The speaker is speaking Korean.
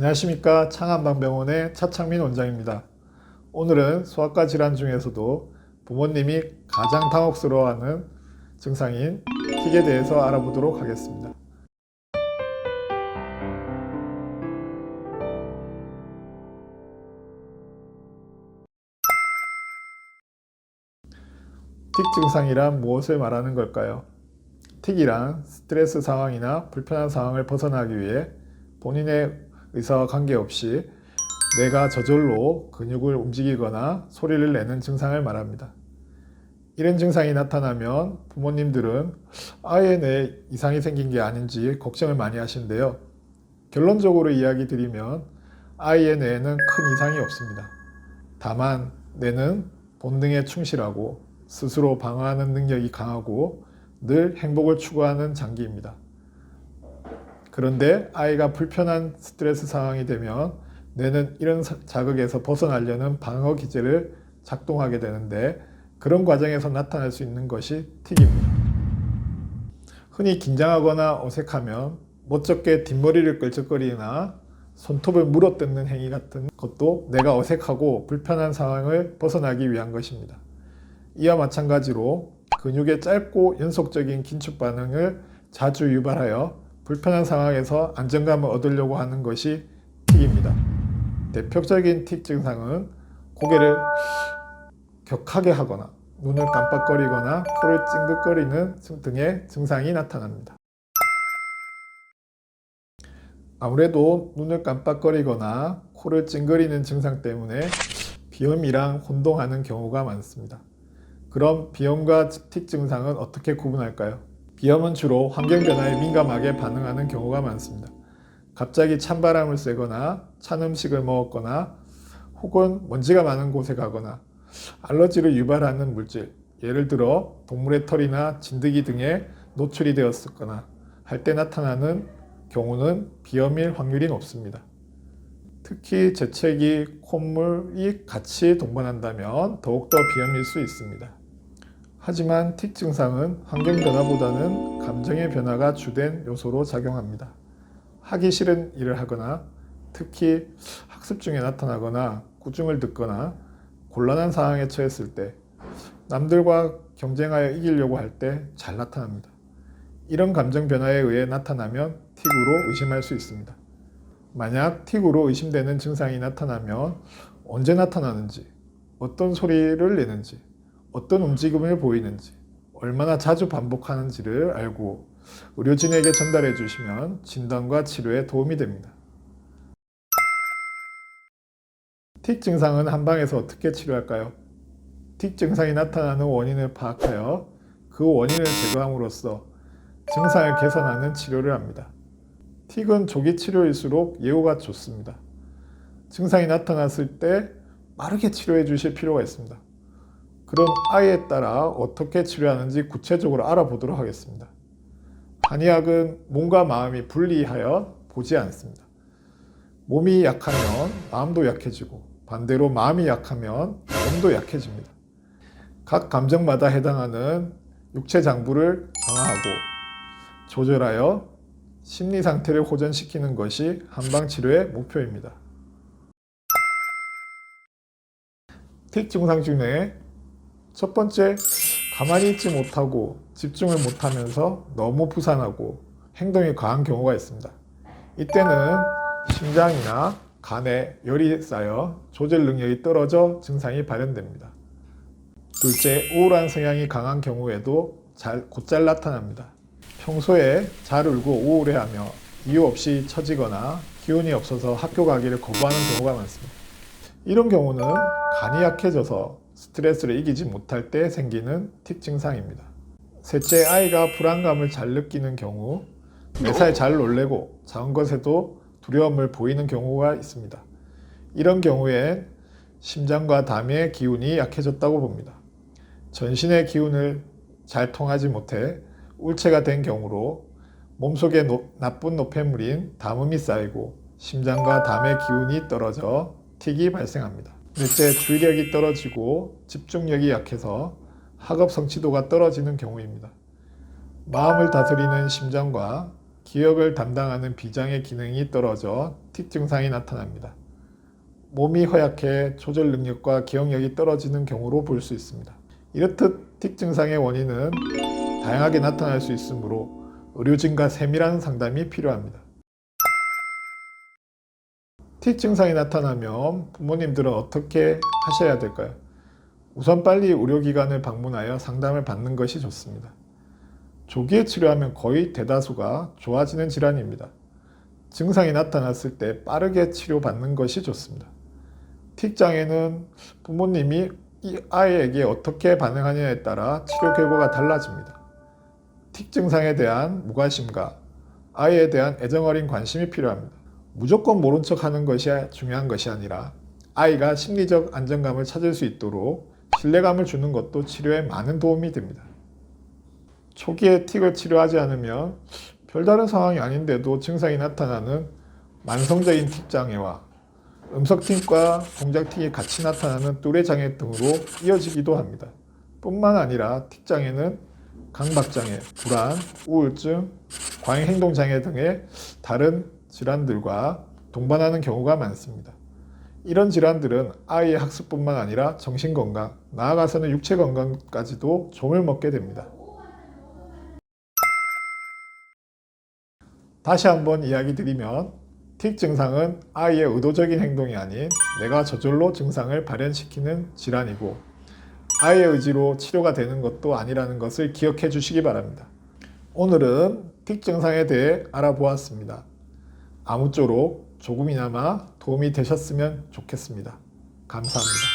안녕하십니까. 창안방병원의 차창민 원장입니다. 오늘은 소아과 질환 중에서도 부모님이 가장 당혹스러워하는 증상인 틱에 대해서 알아보도록 하겠습니다. 틱 증상이란 무엇을 말하는 걸까요? 틱이란 스트레스 상황이나 불편한 상황을 벗어나기 위해 본인의 의사와 관계없이 뇌가 저절로 근육을 움직이거나 소리를 내는 증상을 말합니다. 이런 증상이 나타나면 부모님들은 아이의 뇌에 이상이 생긴 게 아닌지 걱정을 많이 하시는데요. 결론적으로 이야기 드리면 아이의 뇌에는 큰 이상이 없습니다. 다만 뇌는 본능에 충실하고 스스로 방어하는 능력이 강하고 늘 행복을 추구하는 장기입니다. 그런데 아이가 불편한 스트레스 상황이 되면 뇌는 이런 자극에서 벗어나려는 방어 기제를 작동하게 되는데 그런 과정에서 나타날 수 있는 것이 틱입니다. 흔히 긴장하거나 어색하면 멋쩍게 뒷머리를 끌적거리거나 손톱을 물어뜯는 행위 같은 것도 내가 어색하고 불편한 상황을 벗어나기 위한 것입니다. 이와 마찬가지로 근육의 짧고 연속적인 긴축 반응을 자주 유발하여 불편한 상황에서 안정감을 얻으려고 하는 것이 틱입니다. 대표적인 틱 증상은 고개를 격하게 하거나 눈을 깜빡거리거나 코를 찡긋거리는 등의 증상이 나타납니다. 아무래도 눈을 깜빡거리거나 코를 찡그리는 증상 때문에 비염이랑 혼동하는 경우가 많습니다. 그럼 비염과 틱 증상은 어떻게 구분할까요? 비염은 주로 환경 변화에 민감하게 반응하는 경우가 많습니다. 갑자기 찬바람을 쐬거나 찬 음식을 먹었거나 혹은 먼지가 많은 곳에 가거나 알러지를 유발하는 물질, 예를 들어 동물의 털이나 진드기 등에 노출이 되었거나 할 때 나타나는 경우는 비염일 확률이 높습니다. 특히 재채기, 콧물이 같이 동반한다면 더욱더 비염일 수 있습니다. 하지만 틱 증상은 환경 변화보다는 감정의 변화가 주된 요소로 작용합니다. 하기 싫은 일을 하거나 특히 학습 중에 나타나거나 꾸중을 듣거나 곤란한 상황에 처했을 때 남들과 경쟁하여 이기려고 할 때 잘 나타납니다. 이런 감정 변화에 의해 나타나면 틱으로 의심할 수 있습니다. 만약 틱으로 의심되는 증상이 나타나면 언제 나타나는지, 어떤 소리를 내는지, 어떤 움직임을 보이는지, 얼마나 자주 반복하는지를 알고 의료진에게 전달해 주시면 진단과 치료에 도움이 됩니다. 틱 증상은 한방에서 어떻게 치료할까요? 틱 증상이 나타나는 원인을 파악하여 그 원인을 제거함으로써 증상을 개선하는 치료를 합니다. 틱은 조기 치료일수록 예후가 좋습니다. 증상이 나타났을 때 빠르게 치료해 주실 필요가 있습니다. 그럼 아이에 따라 어떻게 치료하는지 구체적으로 알아보도록 하겠습니다. 한의학은 몸과 마음이 분리하여 보지 않습니다. 몸이 약하면 마음도 약해지고 반대로 마음이 약하면 몸도 약해집니다. 각 감정마다 해당하는 육체 장부를 강화하고 조절하여 심리 상태를 호전시키는 것이 한방치료의 목표입니다. 틱 증상 중에 첫 번째, 가만히 있지 못하고 집중을 못하면서 너무 부산하고 행동이 과한 경우가 있습니다. 이때는 심장이나 간에 열이 쌓여 조절 능력이 떨어져 증상이 발현됩니다. 둘째, 우울한 성향이 강한 경우에도 곧잘 나타납니다. 평소에 잘 울고 우울해하며 이유 없이 처지거나 기운이 없어서 학교 가기를 거부하는 경우가 많습니다. 이런 경우는 간이 약해져서 스트레스를 이기지 못할 때 생기는 틱 증상입니다. 셋째, 아이가 불안감을 잘 느끼는 경우, 매사에 잘 놀래고 작은 것에도 두려움을 보이는 경우가 있습니다. 이런 경우엔 심장과 담의 기운이 약해졌다고 봅니다. 전신의 기운을 잘 통하지 못해 울체가 된 경우로 몸속에 나쁜 노폐물인 담음이 쌓이고 심장과 담의 기운이 떨어져 틱이 발생합니다. 넷째, 주의력이 떨어지고 집중력이 약해서 학업 성취도가 떨어지는 경우입니다. 마음을 다스리는 심장과 기억을 담당하는 비장의 기능이 떨어져 틱 증상이 나타납니다. 몸이 허약해 조절 능력과 기억력이 떨어지는 경우로 볼 수 있습니다. 이렇듯 틱 증상의 원인은 다양하게 나타날 수 있으므로 의료진과 세밀한 상담이 필요합니다. 틱 증상이 나타나면 부모님들은 어떻게 하셔야 될까요? 우선 빨리 의료기관을 방문하여 상담을 받는 것이 좋습니다. 조기에 치료하면 거의 대다수가 좋아지는 질환입니다. 증상이 나타났을 때 빠르게 치료받는 것이 좋습니다. 틱 장애는 부모님이 이 아이에게 어떻게 반응하느냐에 따라 치료 결과가 달라집니다. 틱 증상에 대한 무관심과 아이에 대한 애정어린 관심이 필요합니다. 무조건 모른 척 하는 것이 중요한 것이 아니라 아이가 심리적 안정감을 찾을 수 있도록 신뢰감을 주는 것도 치료에 많은 도움이 됩니다. 초기에 틱을 치료하지 않으면 별다른 상황이 아닌데도 증상이 나타나는 만성적인 틱 장애와 음석틱과 공작틱이 같이 나타나는 또래 장애 등으로 이어지기도 합니다. 뿐만 아니라 틱 장애는 강박장애, 불안, 우울증, 과잉행동장애 등의 다른 질환들과 동반하는 경우가 많습니다. 이런 질환들은 아이의 학습뿐만 아니라 정신건강, 나아가서는 육체건강까지도 종을 먹게 됩니다. 다시 한번 이야기 드리면 틱 증상은 아이의 의도적인 행동이 아닌 내가 저절로 증상을 발현시키는 질환이고 아이의 의지로 치료가 되는 것도 아니라는 것을 기억해 주시기 바랍니다. 오늘은 틱 증상에 대해 알아보았습니다. 아무쪼록 조금이나마 도움이 되셨으면 좋겠습니다. 감사합니다.